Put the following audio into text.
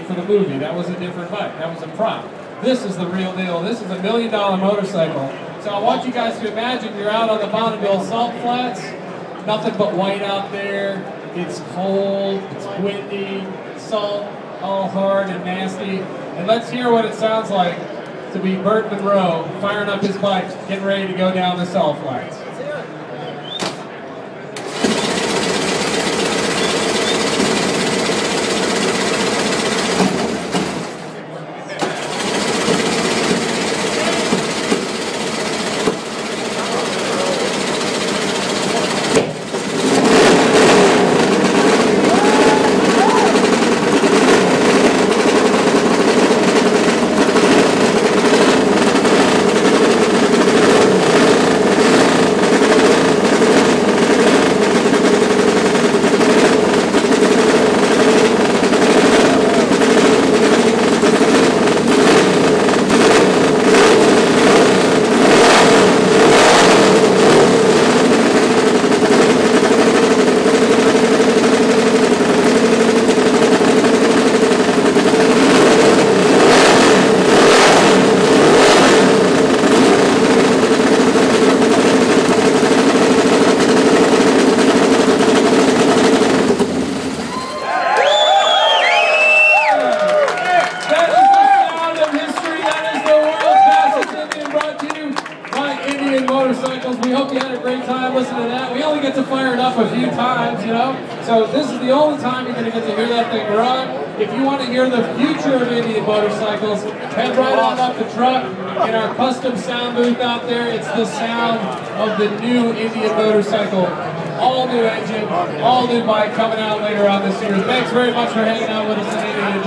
for the movie. That was a different bike. That was a prop. This is the real deal. This is $1 million motorcycle. So I want you guys to imagine you're out on the Bonneville salt flats. Nothing but white out there. It's cold, it's windy, salt, all hard and nasty. And let's hear what it sounds like to be Burt Munro firing up his bike, getting ready to go down the salt flats. Motorcycles. We hope you had a great time listening to that. We only get to fire it up a few times, you know, so this is the only time you're going to get to hear that thing run. If you want to hear the future of Indian motorcycles, head right on up the truck in our custom sound booth out there. It's the sound of the new Indian motorcycle. All new engine, all new bike coming out later on this year. Thanks very much for hanging out with us in Indian.